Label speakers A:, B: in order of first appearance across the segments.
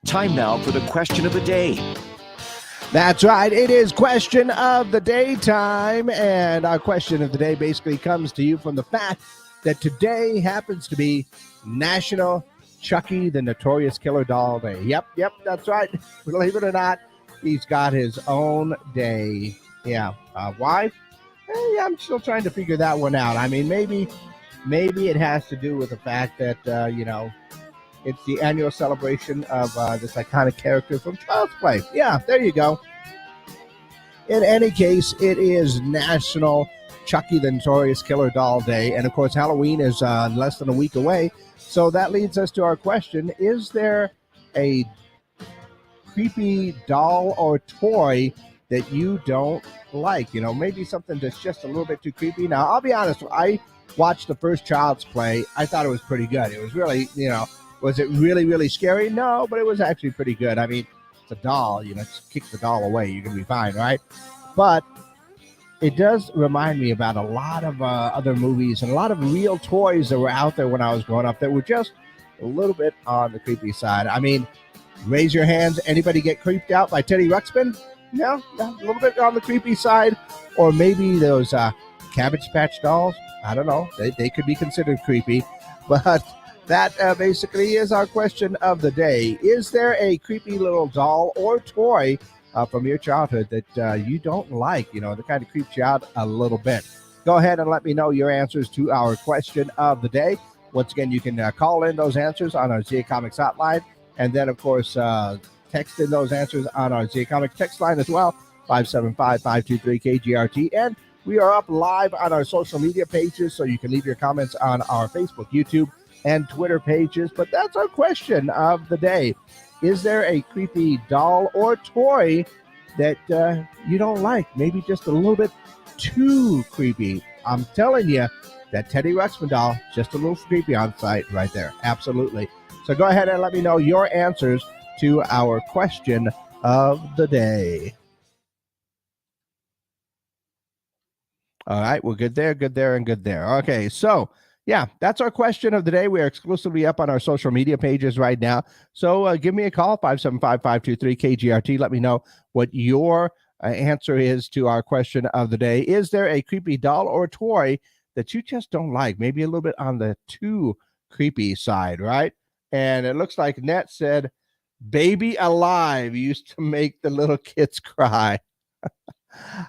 A: Time now for the question of the day.
B: That's right. It is question of the day time. And our question of the day basically comes to you from the fact that today happens to be National Chucky the Notorious Killer Doll Day. Yep, that's right. Believe it or not, he's got his own day. Yeah. Why? Yeah, I'm still trying to figure that one out. I mean, maybe it has to do with the fact that, it's the annual celebration of this iconic character from Child's Play. Yeah, there you go. In any case, it is National Chucky the Notorious Killer Doll Day. And, of course, Halloween is less than a week away. So that leads us to our question. Is there a creepy doll or toy that you don't like? You know, maybe something that's just a little bit too creepy. Now, I'll be honest. I watched the first Child's Play. I thought it was pretty good. It was really, was it really, really scary? No, but it was actually pretty good. I mean, it's a doll, just kick the doll away. You're going to be fine, right? But it does remind me about a lot of other movies and a lot of real toys that were out there when I was growing up that were just a little bit on the creepy side. I mean, raise your hands. Anybody get creeped out by Teddy Ruxpin? No, a little bit on the creepy side. Or maybe those Cabbage Patch dolls. I don't know. They could be considered creepy. But that basically is our question of the day. Is there a creepy little doll or toy from your childhood that you don't like, that kind of creeps you out a little bit? Go ahead and let me know your answers to our question of the day. Once again, you can call in those answers on our ZA Comics hotline. And then, of course, text in those answers on our ZA Comics text line as well, 575-523-KGRT. And we are up live on our social media pages, so you can leave your comments on our Facebook, YouTube, and Twitter pages. But that's our question of the day. Is there a creepy doll or toy that you don't like? Maybe just a little bit too creepy. I'm telling you, that Teddy Ruxpin doll, just a little creepy on site right there. Absolutely. So go ahead and let me know your answers to our question of the day. All right, we're good there, and good there. Okay, so yeah, that's our question of the day. We are exclusively up on our social media pages right now. So give me a call, 575-523-KGRT. Let me know what your answer is to our question of the day. Is there a creepy doll or toy that you just don't like? Maybe a little bit on the too creepy side, right? And it looks like Net said, Baby Alive used to make the little kids cry.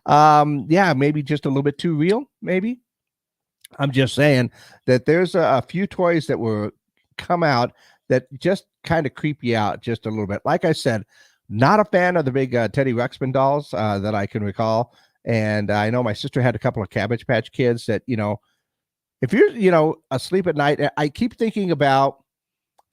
B: Yeah, maybe just a little bit too real, maybe. I'm just saying that there's a few toys that were come out that just kind of creep you out just a little bit. Like I said, not a fan of the big Teddy Ruxpin dolls that I can recall. And I know my sister had a couple of Cabbage Patch Kids that, if you're, asleep at night, I keep thinking about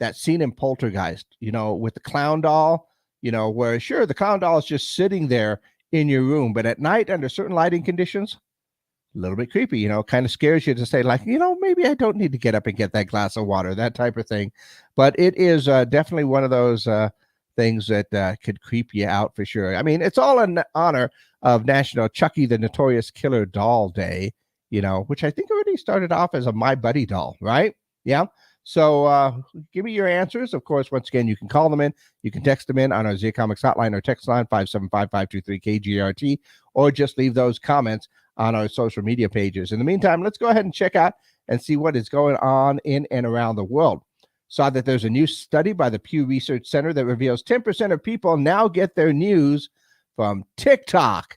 B: that scene in Poltergeist, with the clown doll, where sure, the clown doll is just sitting there in your room, but at night under certain lighting conditions, a little bit creepy, kind of scares you to say like, maybe I don't need to get up and get that glass of water, that type of thing. But it is definitely one of those things that could creep you out for sure. I mean, it's all in honor of National Chucky the Notorious Killer Doll Day, which I think already started off as a My Buddy doll, right? Yeah. So give me your answers. Of course, once again, you can call them in. You can text them in on our ZA Comics hotline or text line, 575-523-KGRT, or just leave those comments on our social media pages. In the meantime, let's go ahead and check out and see what is going on in and around the world. Saw that there's a new study by the Pew Research Center that reveals 10% of people now get their news from TikTok.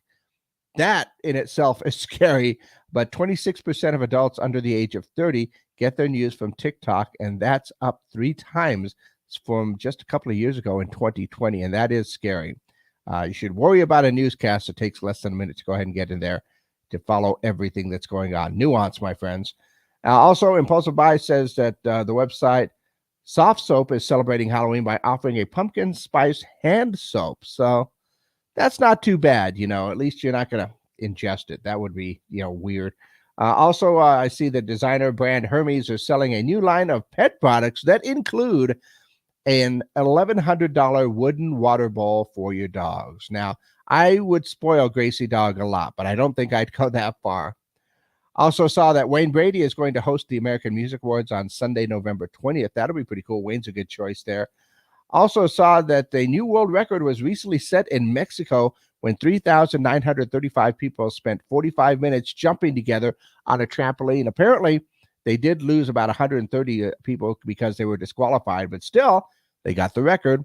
B: That in itself is scary, but 26% of adults under the age of 30 get their news from TikTok, and that's up 3 times from just a couple of years ago in 2020, and that is scary. You should worry about a newscast that takes less than a minute to go ahead and get in there to follow everything that's going on. Nuance, my friends. Also, Impulsive Buy says that the website Soft Soap is celebrating Halloween by offering a pumpkin spice hand soap. So that's not too bad, at least you're not going to ingest it. That would be, weird. Also, I see the designer brand Hermes is selling a new line of pet products that include an $1,100 wooden water bowl for your dogs. Now, I would spoil Gracie Dog a lot, but I don't think I'd go that far. Also saw that Wayne Brady is going to host the American Music Awards on Sunday, November 20th. That'll be pretty cool. Wayne's a good choice there. Also saw that the new world record was recently set in Mexico when 3,935 people spent 45 minutes jumping together on a trampoline. Apparently, they did lose about 130 people because they were disqualified, but still, they got the record.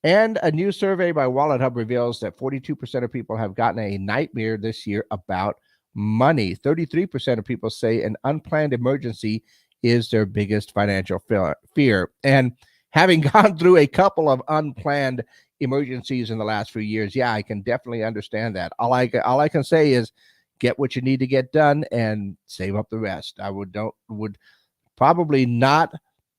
B: And a new survey by Wallet Hub reveals that 42% of people have gotten a nightmare this year about money. 33% of people say an unplanned emergency is their biggest financial fear. And having gone through a couple of unplanned emergencies in the last few years, yeah, I can definitely understand that. All I can say is get what you need to get done and save up the rest. I would probably not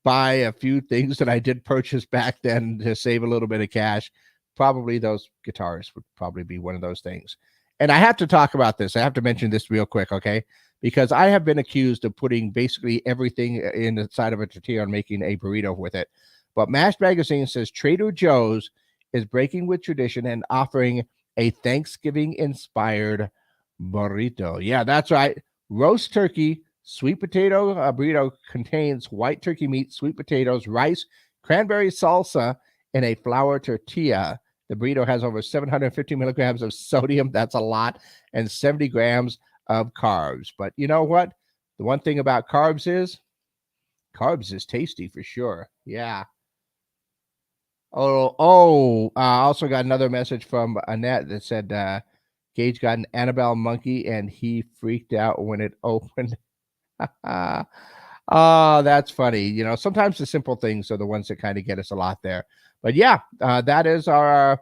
B: buy a few things that I did purchase back then to save a little bit of cash. Probably those guitars would probably be one of those things. And I have to talk about this. I have to mention this real quick, okay? Because I have been accused of putting basically everything in the side of a tortilla and making a burrito with it. But Mash Magazine says Trader Joe's is breaking with tradition and offering a Thanksgiving-inspired burrito. Yeah, that's right. Roast turkey, sweet potato burrito contains white turkey meat, sweet potatoes, rice, cranberry salsa, and a flour tortilla. The burrito has over 750 milligrams of sodium. That's a lot. And 70 grams of carbs. But you know what? The one thing about carbs is tasty for sure. Yeah. I also got another message from Annette that said Gage got an Annabelle monkey and he freaked out when it opened. Oh, that's funny. You know, sometimes the simple things are the ones that kind of get us a lot there. But yeah, that is our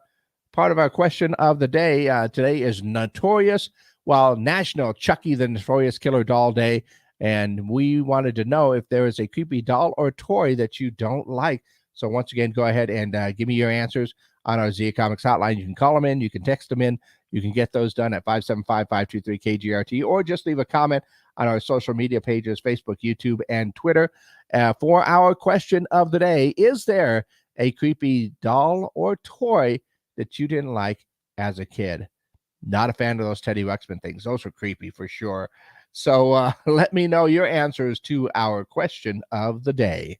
B: part of our question of the day. Today is Notorious, National Chucky the Notorious Killer Doll Day. And we wanted to know if there is a creepy doll or toy that you don't like. So once again, go ahead and give me your answers on our Zia Comics hotline. You can call them in, you can text them in, you can get those done at 575-523-KGRT, or just leave a comment on our social media pages, Facebook, YouTube, and Twitter. For our question of the day, is there a creepy doll or toy that you didn't like as a kid? Not a fan of those Teddy Ruxpin things. Those were creepy for sure. So let me know your answers to our question of the day.